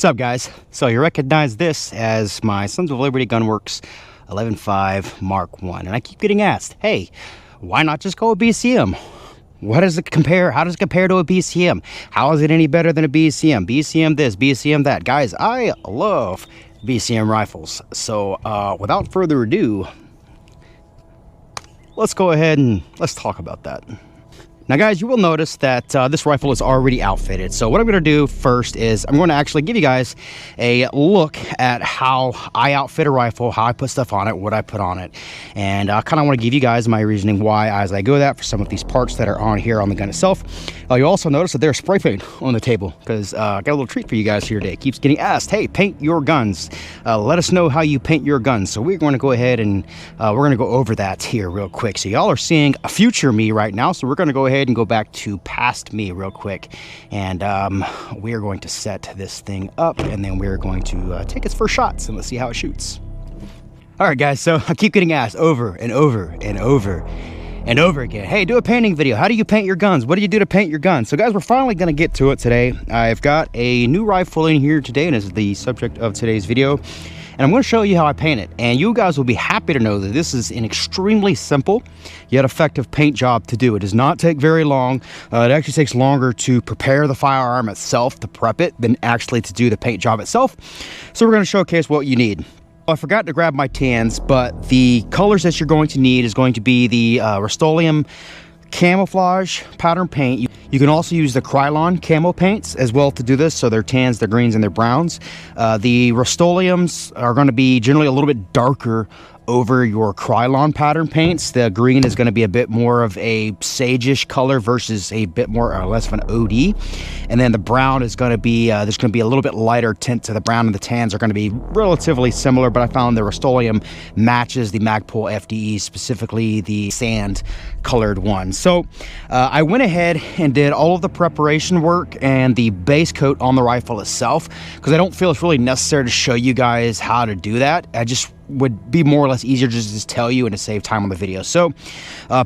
What's up, guys? So you recognize this as my Sons of Liberty Gunworks 11.5 Mark 1, and I keep getting asked, hey, why not just go with BCM? What does it compare? How does it compare to a BCM? How is it any better than a BCM? BCM this, BCM that. Guys, I love BCM rifles. So without further ado, let's go ahead and let's talk about that. Now, guys, you will notice that this rifle is already outfitted. So what I'm going to do first is I'm going to actually give you guys a look at how I outfit a rifle, how I put stuff on it, what I put on it. And I kind of want to give you guys my reasoning why as I go that for some of these parts that are on here on the gun itself. You'll also notice that there's spray paint on the table because I got a little treat for you guys here today. It keeps getting asked, hey, paint your guns. Let us know how you paint your guns. So we're going to go ahead and we're going to go over that here real quick. So y'all are seeing a future me right now. So we're going to go ahead and go back to past me real quick, and we are going to set this thing up, and then we're going to take its first shots and let's see how it shoots. All right, guys, so I keep getting asked over and over and over and over again, hey, do a painting video. How do you paint your guns? What do you do to paint your guns? So guys, we're finally going to get to it today. I've got a new rifle in here today, and is the subject of today's video. And I'm going to show you how I paint it. And you guys will be happy to know that this is an extremely simple yet effective paint job to do. It does not take very long. It actually takes longer to prepare the firearm itself, to prep it, than actually to do the paint job itself. So we're going to showcase what you need. I forgot to grab my tans, but the colors that you're going to need is going to be the Rust-Oleum camouflage pattern paint. You can also use the Krylon camo paints as well to do this, so their tans, their greens, and their browns. The Rust-Oleums are going to be generally a little bit darker over your Krylon pattern paints. The green is going to be a bit more of a sage-ish color versus a bit more or less of an OD. And then the brown is going to be, there's going to be a little bit lighter tint to the brown, and the tans are going to be relatively similar, but I found the Rust-Oleum matches the Magpul FDE, specifically the sand colored one. So I went ahead and did all of the preparation work and the base coat on the rifle itself, because I don't feel it's really necessary to show you guys how to do that. I just would be more or less easier just to tell you and to save time on the video. So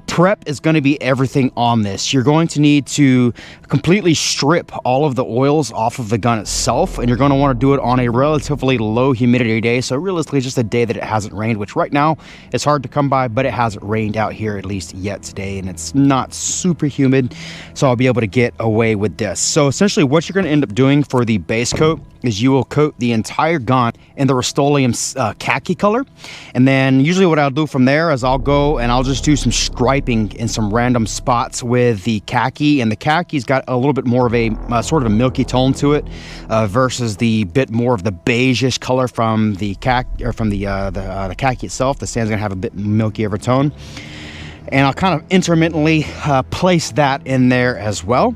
prep is going to be everything on this. You're going to need to completely strip all of the oils off of the gun itself, and you're going to want to do it on a relatively low humidity day. So realistically, just a day that it hasn't rained, which right now it's hard to come by, but it hasn't rained out here at least yet today, and it's not super humid, so I'll be able to get away with this. So essentially what you're going to end up doing for the base coat is you will coat the entire gun in the Rust-Oleum khaki color. And then usually what I'll do from there is I'll go and I'll just do some striping in some random spots with the khaki, and the khaki's got a little bit more of a sort of a milky tone to it versus the bit more of the beige-ish color from the khaki, or from the khaki itself. The sand's gonna have a bit milky of a tone, and I'll kind of intermittently place that in there as well.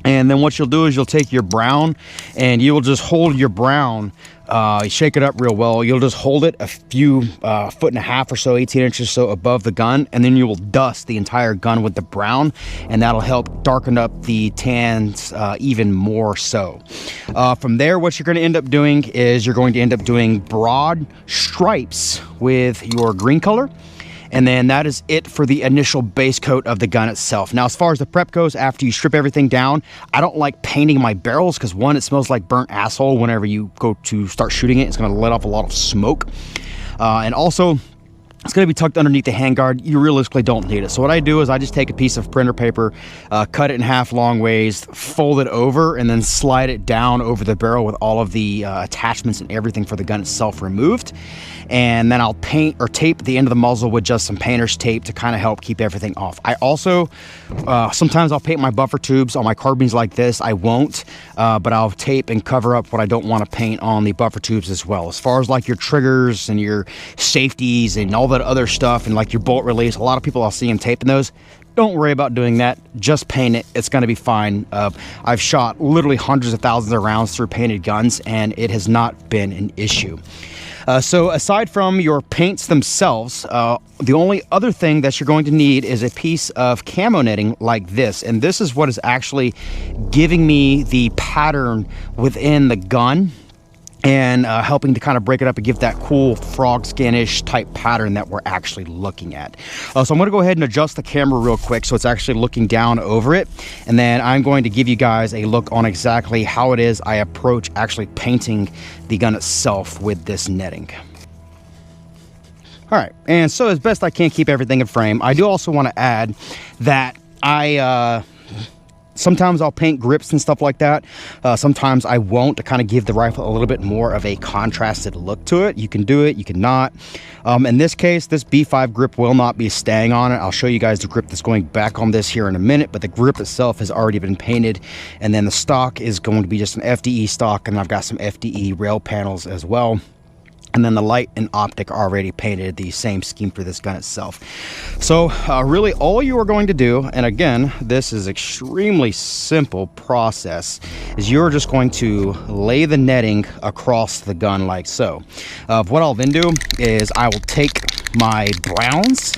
And then what you'll do is you'll take your brown and you will just hold your brown, shake it up real well. You'll just hold it a few foot and a half or so, 18 inches or so above the gun, and then you will dust the entire gun with the brown, and that'll help darken up the tans even more so. From there, what you're going to end up doing is you're going to end up doing broad stripes with your green color. And then that is it for the initial base coat of the gun itself. Now, as far as the prep goes, after you strip everything down, I don't like painting my barrels because, one, it smells like burnt asshole whenever you go to start shooting it. It's going to let off a lot of smoke. And also, it's going to be tucked underneath the handguard. You realistically don't need it. So what I do is I just take a piece of printer paper, cut it in half long ways, fold it over, and then slide it down over the barrel with all of the attachments and everything for the gun itself removed. And then I'll paint or tape the end of the muzzle with just some painter's tape to kind of help keep everything off. I also, sometimes I'll paint my buffer tubes on my carbines like this. I won't, but I'll tape and cover up what I don't want to paint on the buffer tubes as well. As far as like your triggers and your safeties and all that other stuff and like your bolt release, a lot of people I'll see them taping those. Don't worry about doing that. Just paint it. It's going to be fine. I've shot literally hundreds of thousands of rounds through painted guns, and it has not been an issue. So aside from your paints themselves, the only other thing that you're going to need is a piece of camo netting like this. And this is what is actually giving me the pattern within the gun and helping to kind of break it up and give that cool frog skin-ish type pattern that we're actually looking at. So I'm going to go ahead and adjust the camera real quick so it's actually looking down over it, and then I'm going to give you guys a look on exactly how it is I approach actually painting the gun itself with this netting. All right, and so as best I can keep everything in frame, I do also want to add that sometimes I'll paint grips and stuff like that. Sometimes I won't, to kind of give the rifle a little bit more of a contrasted look to it. You can do it, you cannot. In this case, this B5 grip will not be staying on it. I'll show you guys the grip that's going back on this here in a minute, but the grip itself has already been painted. And then the stock is going to be just an FDE stock, and I've got some FDE rail panels as well. And then the light and optic are already painted the same scheme for this gun itself. So really all you are going to do, and again, this is extremely simple process, is you're just going to lay the netting across the gun like so. What I'll then do is I will take my browns,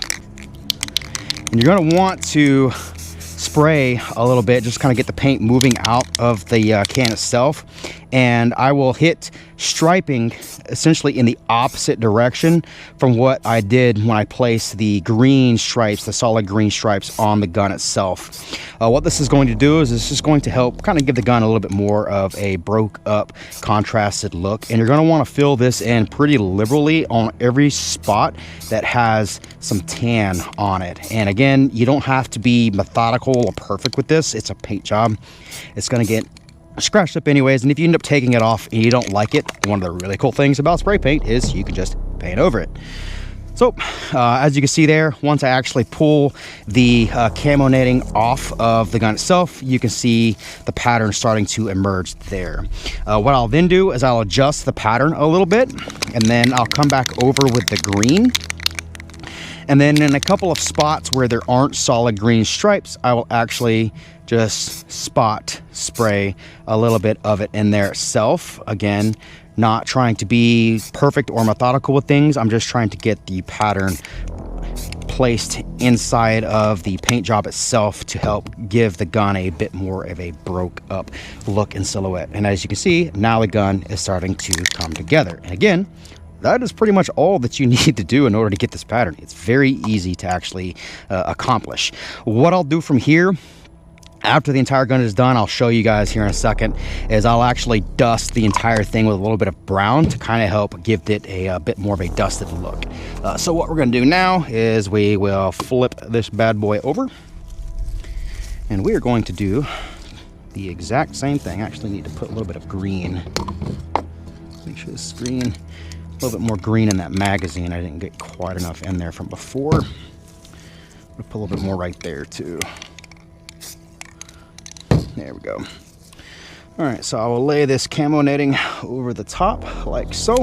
and you're going to want to spray a little bit, just kind of get the paint moving out of the can itself, and I will hit striping essentially in the opposite direction from what I did when I placed the green stripes, the solid green stripes on the gun itself. What this is going to do is it's just going to help kind of give the gun a little bit more of a broke up, contrasted look, and you're going to want to fill this in pretty liberally on every spot that has some tan on it. And again, you don't have to be methodical or perfect with this. It's a paint job. It's going to get scratched up anyways, and if you end up taking it off and you don't like it, one of the really cool things about spray paint is you can just paint over it. So as you can see there, once I actually pull the camo netting off of the gun itself, you can see the pattern starting to emerge there. What I'll then do is I'll adjust the pattern a little bit, and then I'll come back over with the green. And then in a couple of spots where there aren't solid green stripes, I will actually just spot spray a little bit of it in there itself. Again, not trying to be perfect or methodical with things. I'm just trying to get the pattern placed inside of the paint job itself to help give the gun a bit more of a broke up look and silhouette. And as you can see, now the gun is starting to come together. And again, that is pretty much all that you need to do in order to get this pattern. It's very easy to actually accomplish. What I'll do from here, after the entire gun is done, I'll show you guys here in a second, is I'll actually dust the entire thing with a little bit of brown to kind of help give it a bit more of a dusted look. So what we're going to do now is we will flip this bad boy over, and we are going to do the exact same thing. I actually need to put a little bit of green. Make sure this is green. A little bit more green in that magazine. I didn't get quite enough in there from before. I'm gonna put a little bit more right there too. There we go. All right, so I will lay this camo netting over the top like so.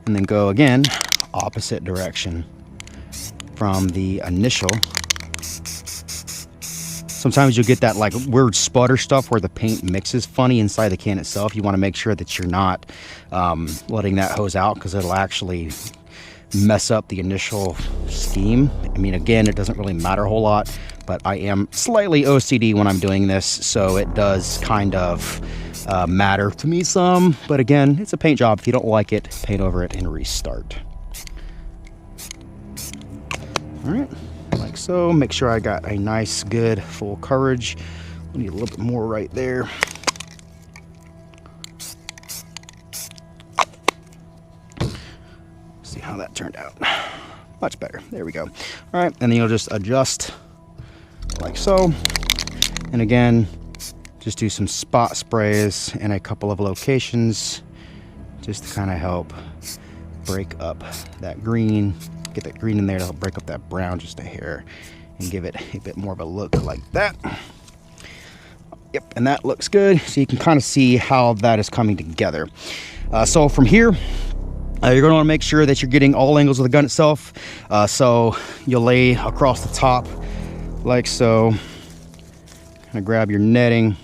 And then go again, opposite direction from the initial. Sometimes you'll get that like weird sputter stuff where the paint mixes funny inside the can itself. You want to make sure that you're not letting that hose out, because it'll actually mess up the initial scheme. I mean, again, it doesn't really matter a whole lot, but I am slightly OCD when I'm doing this, so it does kind of matter to me some. But again, it's a paint job. If you don't like it, paint over it and restart. All right. Like so. Make sure I got a nice good full coverage. We need a little bit more right there. See how that turned out. Much better. There we go. All right, and then you'll just adjust like so. And again, just do some spot sprays in a couple of locations just to kind of help break up that green. Get that green in there to help break up that brown just a hair and give it a bit more of a look like that. Yep, and that looks good. So you can kind of see how that is coming together. So from here, you're going to want to make sure that you're getting all angles of the gun itself. So you'll lay across the top like so. Kind of grab your netting,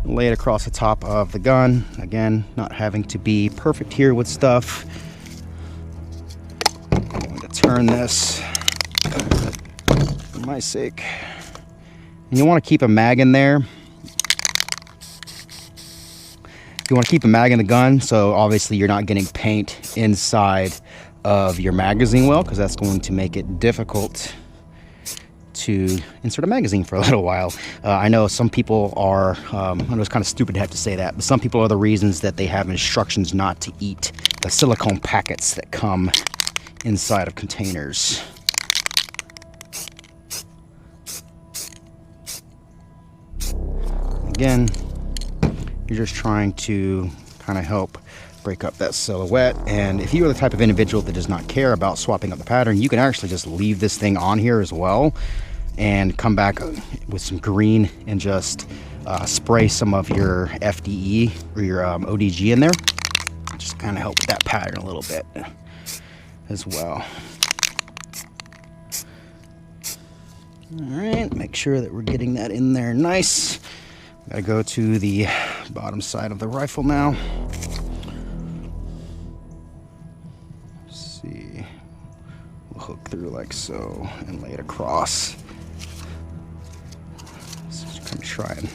lay it across the top of the gun. Again, not having to be perfect here with stuff. Turn this for my sake, and you want to keep a mag in there You want to keep a mag in the gun, so obviously you're not getting paint inside of your magazine well, because that's going to make it difficult to insert a magazine for a little while. I know some people are, I know it's kind of stupid to have to say that, but some people are the reasons that they have instructions not to eat the silicone packets that come inside of containers. Again, you're just trying to kind of help break up that silhouette. And if you are the type of individual that does not care about swapping up the pattern, you can actually just leave this thing on here as well and come back with some green and just spray some of your FDE or your ODG in there. Just kind of help with that pattern a little bit as well. All right, make sure that we're getting that in there nice. Gotta go to the bottom side of the rifle now. Let's see. We'll hook through like so and lay it across. So just kind of trying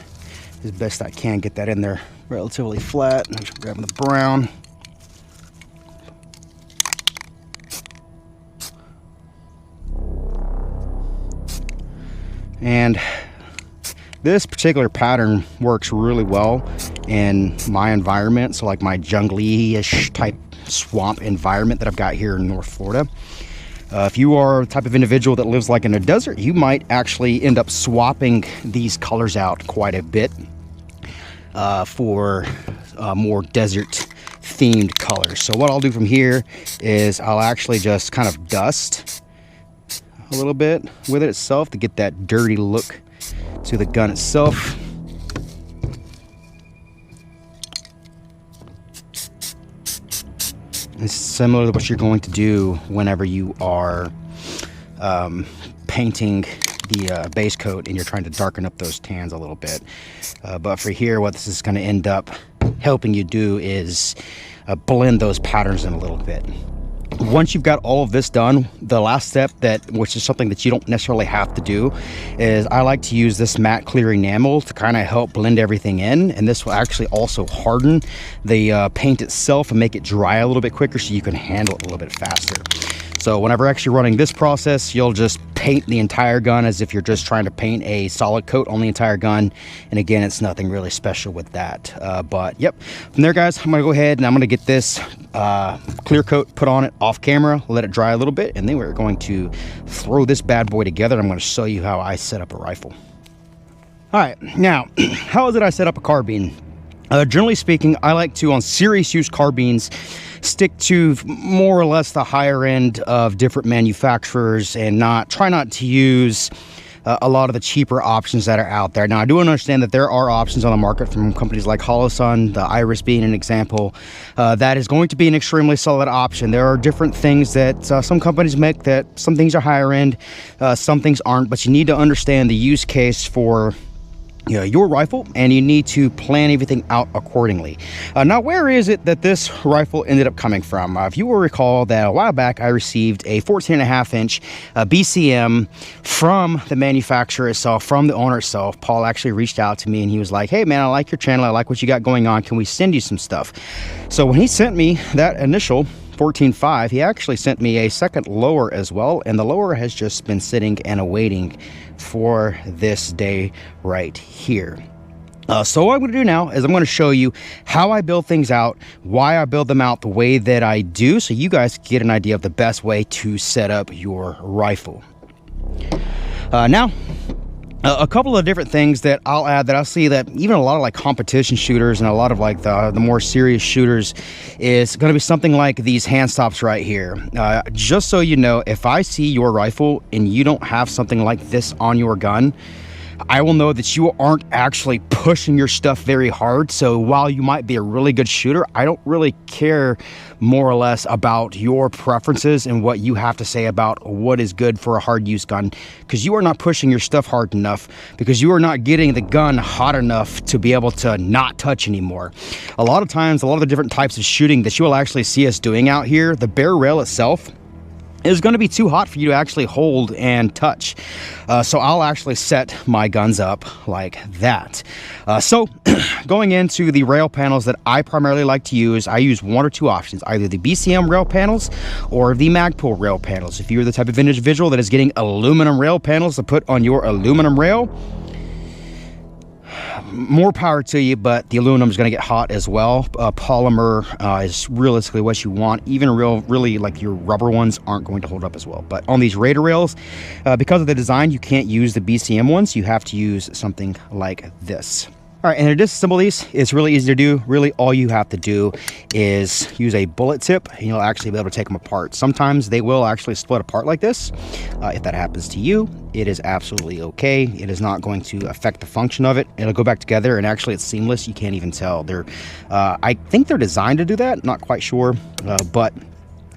as best I can get that in there relatively flat. I'm just grabbing the brown. And this particular pattern works really well in my environment, so like my jungly-ish type swamp environment that I've got here in North Florida. If you are the type of individual that lives like in a desert, you might actually end up swapping these colors out quite a bit for more desert themed colors. So what I'll do from here is I'll actually just kind of dust a little bit with it itself to get that dirty look to the gun itself. It's similar to what you're going to do whenever you are painting the base coat and you're trying to darken up those tans a little bit. But for here, what this is going to end up helping you do is blend those patterns in a little bit. Once you've got all of this done, the last step, which is something that you don't necessarily have to do, is I like to use this matte clear enamel to kind of help blend everything in, and this will actually also harden the paint itself and make it dry a little bit quicker so you can handle it a little bit faster. So whenever actually running this process, you'll just paint the entire gun as if you're just trying to paint a solid coat on the entire gun. And again, it's nothing really special with that. But yep, from there, guys, I'm gonna go ahead and I'm gonna get this clear coat put on it off camera, let it dry a little bit, and then we're going to throw this bad boy together. I'm gonna show you how I set up a rifle. All right, now, how is it I set up a carbine? Generally speaking, I like to, on serious use carbines, stick to more or less the higher end of different manufacturers and try not to use a lot of the cheaper options that are out there. Now, I do understand that there are options on the market from companies like Holosun, the Iris being an example, that is going to be an extremely solid option. There are different things that some companies make, that some things are higher end, some things aren't, but you need to understand the use case for your rifle, and you need to plan everything out accordingly. Now, where is it that this rifle ended up coming from? If you will recall that a while back I received a 14.5 inch BCM from the manufacturer itself, from the owner itself. Paul actually reached out to me and he was like, hey man, I like your channel, I like what you got going on, can we send you some stuff? So when he sent me that initial 14.5, he actually sent me a second lower as well, and the lower has just been sitting and awaiting for this day right here. So what I'm going to do now is I'm going to show you how I build things out, why I build them out the way that I do, so you guys get an idea of the best way to set up your rifle. Now, a couple of different things that I'll add that I see that even a lot of like competition shooters and a lot of like the more serious shooters is going to be something like these hand stops right here. Just so you know, if I see your rifle and you don't have something like this on your gun, I will know that you aren't actually pushing your stuff very hard. So while you might be a really good shooter, I don't really care more or less about your preferences and what you have to say about what is good for a hard use gun, because you are not pushing your stuff hard enough, because you are not getting the gun hot enough to be able to not touch anymore. A lot of times, a lot of the different types of shooting that you will actually see us doing out here, the barrel rail itself is going to be too hot for you to actually hold and touch. So I'll actually set my guns up like that. So going into the rail panels that I primarily like to use, I use one or two options, either the BCM rail panels or the Magpul rail panels. If you're the type of individual that is getting aluminum rail panels to put on your aluminum rail, more power to you, but the aluminum is going to get hot as well. Polymer is realistically what you want. Even really like your rubber ones aren't going to hold up as well. But on these Raider rails, because of the design, you can't use the BCM ones. You have to use something like this. All right, and to disassemble these, it's really easy to do. Really, all you have to do is use a bullet tip, and you'll actually be able to take them apart. Sometimes they will actually split apart like this. If that happens to you, it is absolutely okay. It is not going to affect the function of it. It'll go back together, and actually it's seamless. You can't even tell. I think they're designed to do that. Not quite sure, but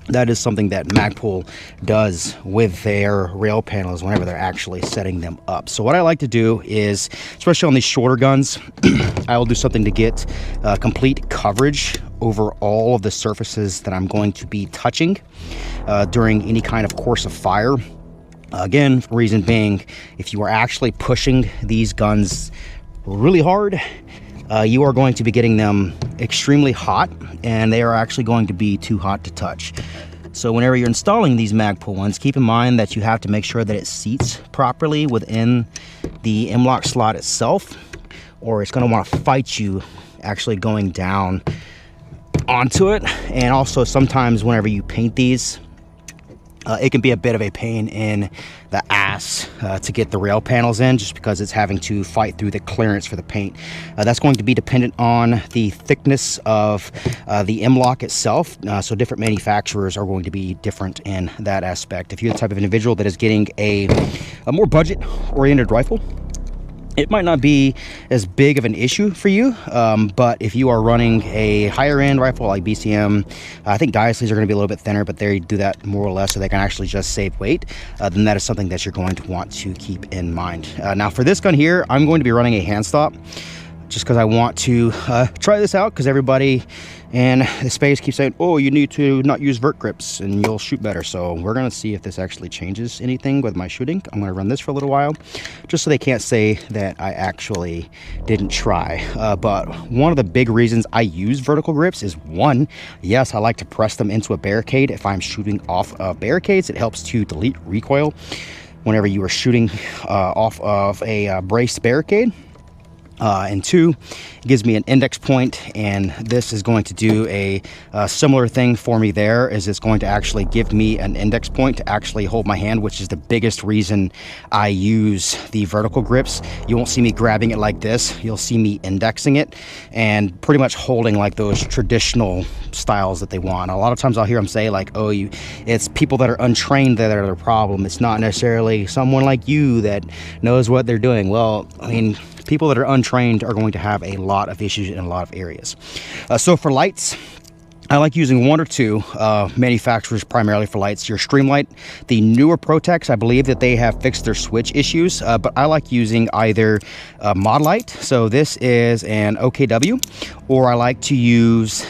that is something that Magpul does with their rail panels whenever they're actually setting them up. So what I like to do is, especially on these shorter guns, I will do something to get complete coverage over all of the surfaces that I'm going to be touching during any kind of course of fire. Again, reason being, if you are actually pushing these guns really hard, you are going to be getting them extremely hot, and they are actually going to be too hot to touch. So whenever you're installing these Magpul ones, keep in mind that you have to make sure that it seats properly within the M-LOK slot itself, or it's going to want to fight you actually going down onto it. And also sometimes whenever you paint these, it can be a bit of a pain in the ass to get the rail panels in, just because it's having to fight through the clearance for the paint. That's going to be dependent on the thickness of the M-LOK itself. So different manufacturers are going to be different in that aspect. If you're the type of individual that is getting a more budget-oriented rifle, it might not be as big of an issue for you, but if you are running a higher end rifle like BCM, I think Diaslys are going to be a little bit thinner, but they do that more or less so they can actually just save weight. Then that is something that you're going to want to keep in mind. Now for this gun here, I'm going to be running a hand stop, just because I want to try this out, because everybody in the space keeps saying, oh, you need to not use vert grips and you'll shoot better. So we're going to see if this actually changes anything with my shooting. I'm going to run this for a little while, just so they can't say that I actually didn't try. But one of the big reasons I use vertical grips is, one, yes, I like to press them into a barricade. If I'm shooting off of barricades, it helps to delete recoil whenever you are shooting off of a braced barricade. And two, it gives me an index point, and this is going to do a similar thing for me there, is it's going to actually give me an index point to actually hold my hand, which is the biggest reason I use the vertical grips. You won't see me grabbing it like this. You'll see me indexing it and pretty much holding like those traditional styles that they want. A lot of times I'll hear them say like, oh, it's people that are untrained that are the problem. It's not necessarily someone like you that knows what they're doing. Well, I mean, people that are untrained are going to have a lot of issues in a lot of areas. So for lights, I like using one or two manufacturers primarily for lights. Your Streamlight, the newer Protex, I believe that they have fixed their switch issues, but I like using either Mod Light, so this is an OKW, or I like to use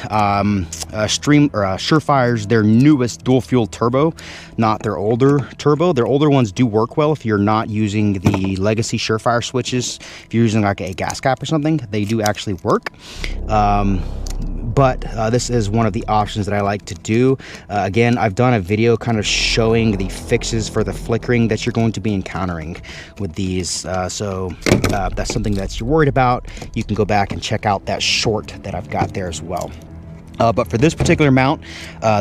Surefire's, their newest dual fuel turbo, not their older turbo. Their older ones do work well if you're not using the legacy Surefire switches. If you're using like a gas cap or something, they do actually work. But this is one of the options that I like to do. Again, I've done a video kind of showing the fixes for the flickering that you're going to be encountering with these. So that's something that you're worried about. You can go back and check out that short that I've got there as well. But for this particular mount,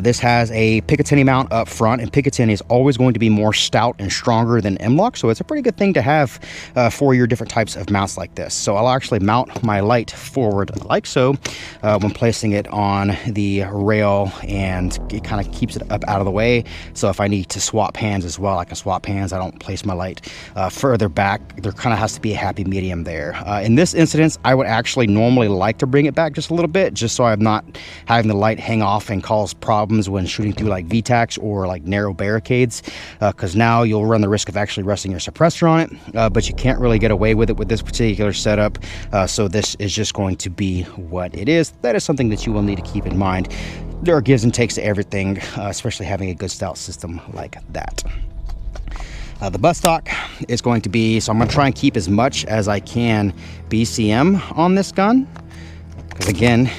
this has a Picatinny mount up front, and Picatinny is always going to be more stout and stronger than M-LOK, so it's a pretty good thing to have for your different types of mounts like this. So I'll actually mount my light forward like so when placing it on the rail, and it kind of keeps it up out of the way. So if I need to swap hands as well, I can swap hands. I don't place my light further back. There kind of has to be a happy medium there. In this instance, I would actually normally like to bring it back just a little bit, just so I'm not having the light hang off and cause problems when shooting through like VTACs or like narrow barricades, because now you'll run the risk of actually resting your suppressor on it, but you can't really get away with it with this particular setup. So this is just going to be what it is. That is something that you will need to keep in mind. there are gives and takes to everything, especially having a good stout system like that. The butt stock is going to be, so I'm going to try and keep as much as I can BCM on this gun, because again,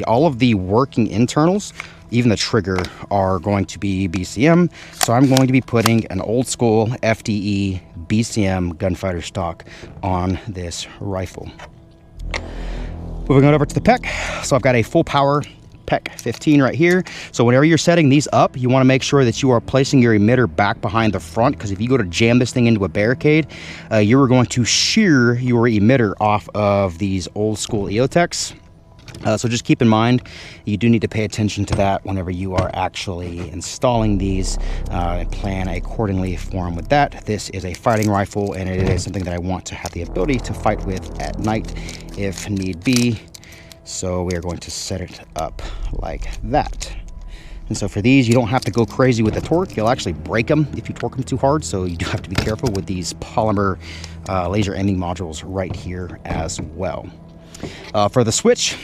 all of the working internals, even the trigger, are going to be BCM. So I'm going to be putting an old school FDE BCM gunfighter stock on this rifle. Moving on over to the PEC. So I've got a full power PEC 15 right here. So whenever you're setting these up, you want to make sure that you are placing your emitter back behind the front, because if you go to jam this thing into a barricade, you are going to shear your emitter off of these old school EOTechs. So just keep in mind, you do need to pay attention to that whenever you are actually installing these, and plan accordingly for them with that. This is a fighting rifle, and it is something that I want to have the ability to fight with at night if need be. So we are going to set it up like that. And so for these, you don't have to go crazy with the torque. You'll actually break them if you torque them too hard. So you do have to be careful with these polymer laser aiming modules right here as well. For the switch,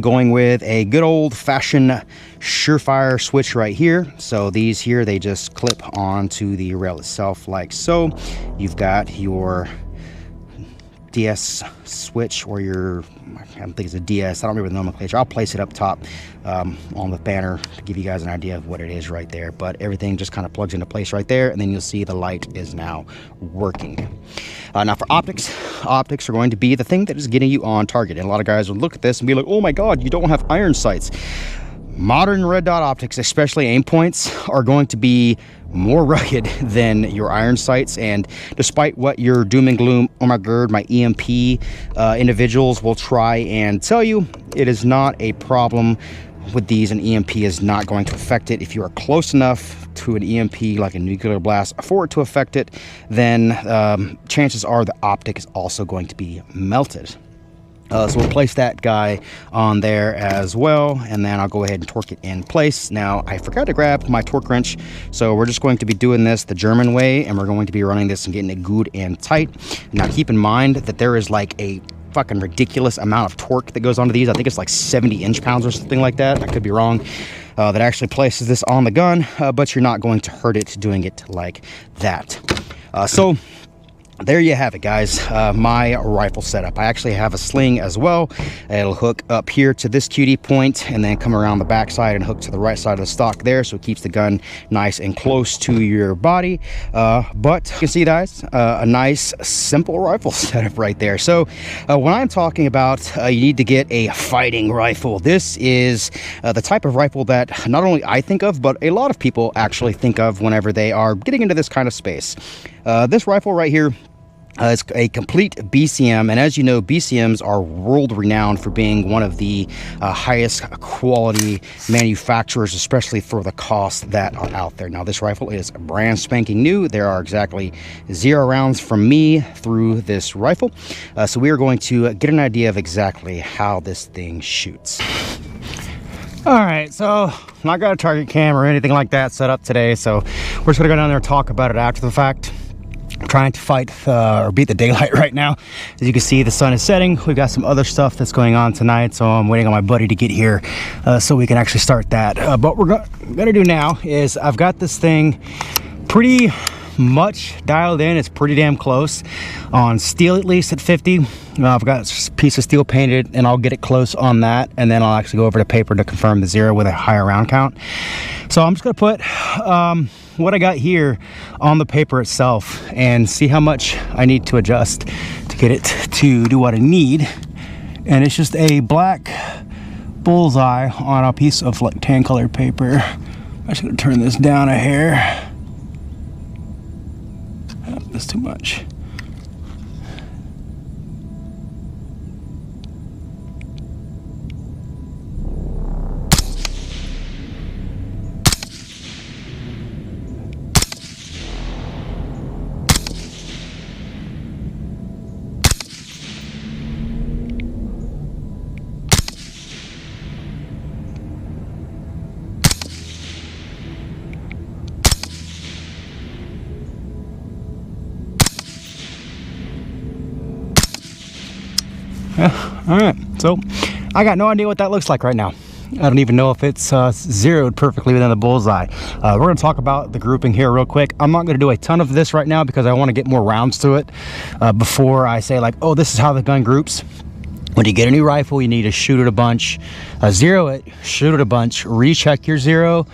going with a good old-fashioned Surefire switch right here. So these here, they just clip onto the rail itself like so. You've got your DS switch, or your, I think it's a DS, I don't remember the nomenclature. I'll place it up top on the banner to give you guys an idea of what it is right there, but everything just kind of plugs into place right there, and then you'll see the light is now working. Now for optics are going to be the thing that is getting you on target, and a lot of guys will look at this and be like, oh my god, you don't have iron sights. Modern red dot optics, especially aim points, are going to be more rugged than your iron sights, and despite what your doom and gloom, oh my god, my EMP individuals will try and tell you, it is not a problem with these. An EMP is not going to affect it. If you are close enough to an EMP, like a nuclear blast, for it to affect it, then chances are the optic is also going to be melted. So we'll place that guy on there as well, and then I'll go ahead and torque it in place. Now, I forgot to grab my torque wrench, so we're just going to be doing this the German way, and we're going to be running this and getting it good and tight. Now, keep in mind that there is like a fucking ridiculous amount of torque that goes onto these. I think it's like 70 inch-pounds or something like that. I could be wrong. That actually places this on the gun, but you're not going to hurt it doing it like that. So there you have it, guys. My rifle setup. I actually have a sling as well. It'll hook up here to this QD point and then come around the back side and hook to the right side of the stock there, so it keeps the gun nice and close to your body. But you can see, guys, a nice simple rifle setup right there. So when I'm talking about you need to get a fighting rifle, this is the type of rifle that not only I think of, but a lot of people actually think of whenever they are getting into this kind of space. This rifle right here, it's a complete BCM, and as you know, BCMs are world renowned for being one of the highest quality manufacturers, especially for the costs that are out there. Now, this rifle is brand spanking new. There are exactly 0 rounds from me through this rifle, so we are going to get an idea of exactly how this thing shoots. All right, so not got a target cam or anything like that set up today, so we're just gonna go down there and talk about it after the fact. I'm trying to fight or beat the daylight right now. As you can see, the sun is setting. We've got some other stuff that's going on tonight, so I'm waiting on my buddy to get here so we can actually start that. But what we're gonna do now is I've got this thing pretty much dialed in. It's pretty damn close on steel, at least at 50. I've got a piece of steel painted, and I'll get it close on that, and then I'll actually go over to paper to confirm the 0 with a higher round count. So I'm just gonna put what I got here on the paper itself and see how much I need to adjust to get it to do what I need. And it's just a black bullseye on a piece of like tan colored paper. I'm just gonna turn this down a hair. Oh, that's too much. All right, so I got no idea what that looks like right now. I don't even know if it's zeroed perfectly within the bullseye. We're going to talk about the grouping here real quick. I'm not going to do a ton of this right now because I want to get more rounds to it before I say like, oh, this is how the gun groups. When you get a new rifle, you need to shoot it a bunch, zero it, shoot it a bunch, recheck your zero,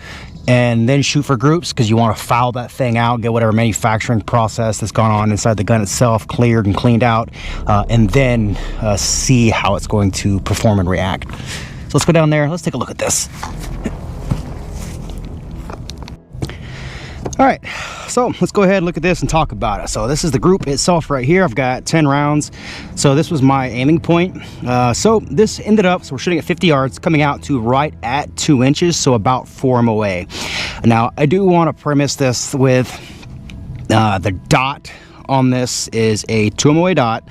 and then shoot for groups because you want to foul that thing out, get whatever manufacturing process that's gone on inside the gun itself cleared and cleaned out, and then see how it's going to perform and react. So let's go down there, let's take a look at this. All right, so let's go ahead and look at this and talk about it. So this is the group itself right here. I've got 10 rounds. So this was my aiming point. So this ended up, so we're shooting at 50 yards, coming out to right at 2 inches, so about 4 MOA. Now, I do want to premise this with the dot on this is a 2 MOA dot.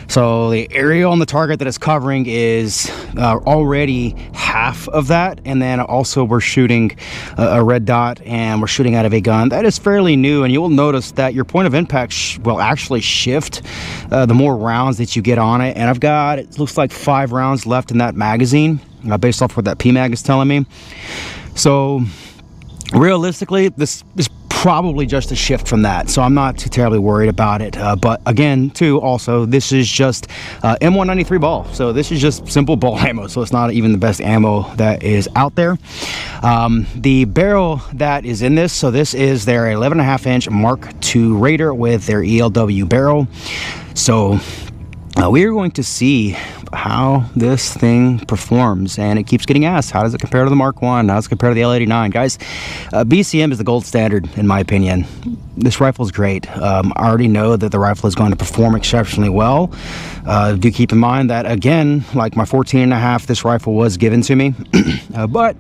So the area on the target that it's covering is already half of that. And then also we're shooting a red dot, and we're shooting out of a gun that is fairly new. And you will notice that your point of impact will actually shift the more rounds that you get on it. And I've got, it looks like 5 rounds left in that magazine based off what that PMag is telling me. So realistically, this is probably just a shift from that, so I'm not too terribly worried about it. But again, too, also, this is just M193 ball, so this is just simple ball ammo, so it's not even the best ammo that is out there. The barrel that is in this, so this is their 11.5 inch Mark II Raider with their ELW barrel. So we are going to see how this thing performs, and it keeps getting asked, how does it compare to the Mark I? How does it compare to the L89? Guys, BCM is the gold standard in my opinion. This rifle is great. I already know that the rifle is going to perform exceptionally well. Do keep in mind that, again, like my 14.5, this rifle was given to me, but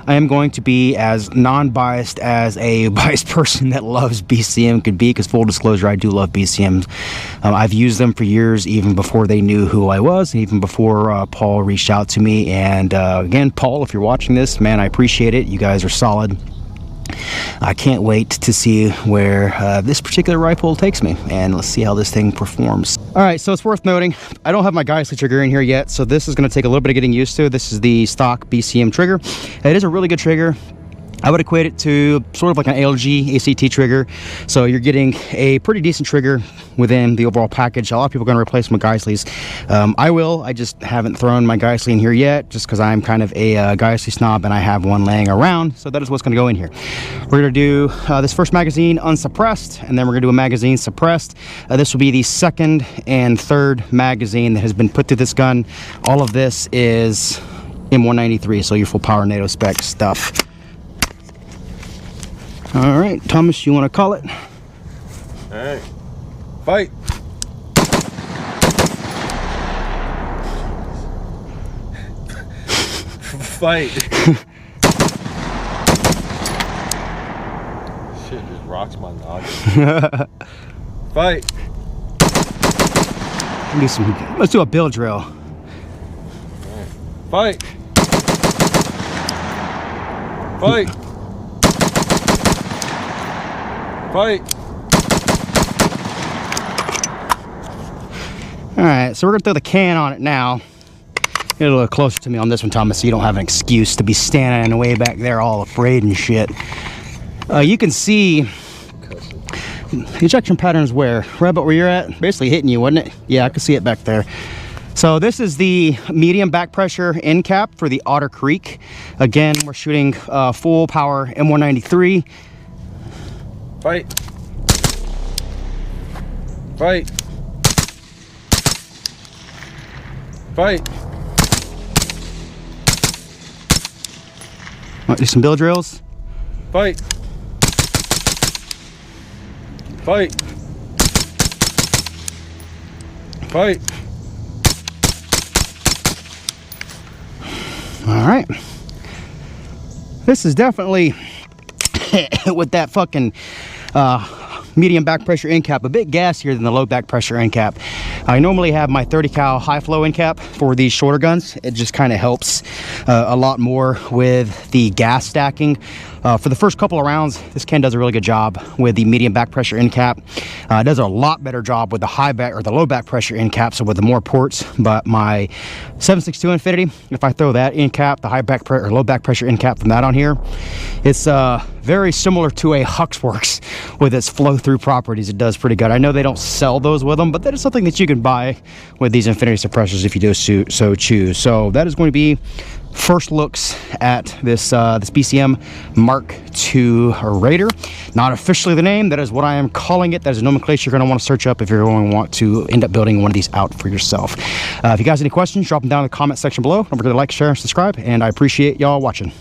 I am going to be as non-biased as a biased person that loves BCM could be, because full disclosure, I do love BCMs. I've used them for years, even before they knew who I was, and even before Paul reached out to me. And again, Paul, if you're watching this, man, I appreciate it. You guys are solid. I can't wait to see where this particular rifle takes me, and let's see how this thing performs. All right, so it's worth noting, I don't have my Geissele trigger in here yet, so this is going to take a little bit of getting used to. This is the stock BCM trigger. It is a really good trigger. I would equate it to sort of like an ALG ACT trigger. So you're getting a pretty decent trigger within the overall package. A lot of people are going to replace my Geissele's. I will. I just haven't thrown my Geissele in here yet, just because I'm kind of a Geissele snob and I have one laying around. So that is what's going to go in here. We're going to do this first magazine unsuppressed, and then we're going to do a magazine suppressed. This will be the second and third magazine that has been put to this gun. All of this is M193, so your full power NATO spec stuff. All right, Thomas, you want to call it? All right, fight. Fight. Shit just rocks my noggin. Fight. Let's do a bill drill. Fight. Fight. Fight. All right, so we're gonna throw the can on it now. Get a little closer to me on this one, Thomas, so you don't have an excuse to be standing in the way back there all afraid and shit. You can see the ejection patterns where? Right about where you're at? Basically hitting you, wasn't it? Yeah, I can see it back there. So this is the medium back pressure end cap for the Otter Creek. Again, we're shooting full power M193. Fight. Fight. Fight. Want to do some bill drills? Fight. Fight. Fight. All right. This is definitely with that fucking medium back pressure end cap, a bit gassier than the low back pressure end cap. I normally have my 30 cal high flow end cap for these shorter guns. It just kind of helps a lot more with the gas stacking. For the first couple of rounds, this can does a really good job with the medium back pressure end cap. It does a lot better job with the high back or the low back pressure end cap, so with the more ports. But my 7.62 Infinity, if I throw that end cap, the high back pressure or low back pressure end cap from that on here, it's very similar to a Huxworks with its flow through properties. It does pretty good. I know they don't sell those with them, but that is something that you can buy with these Infinity suppressors if you do so choose. So that is going to be first looks at this this BCM Mark II Raider. Not officially the name, that is what I am calling it. That is a nomenclature you're going to want to search up if you're going to want to end up building one of these out for yourself. If you guys have any questions, drop them down in the comment section below. Don't forget to like, share, and subscribe, and I appreciate y'all watching.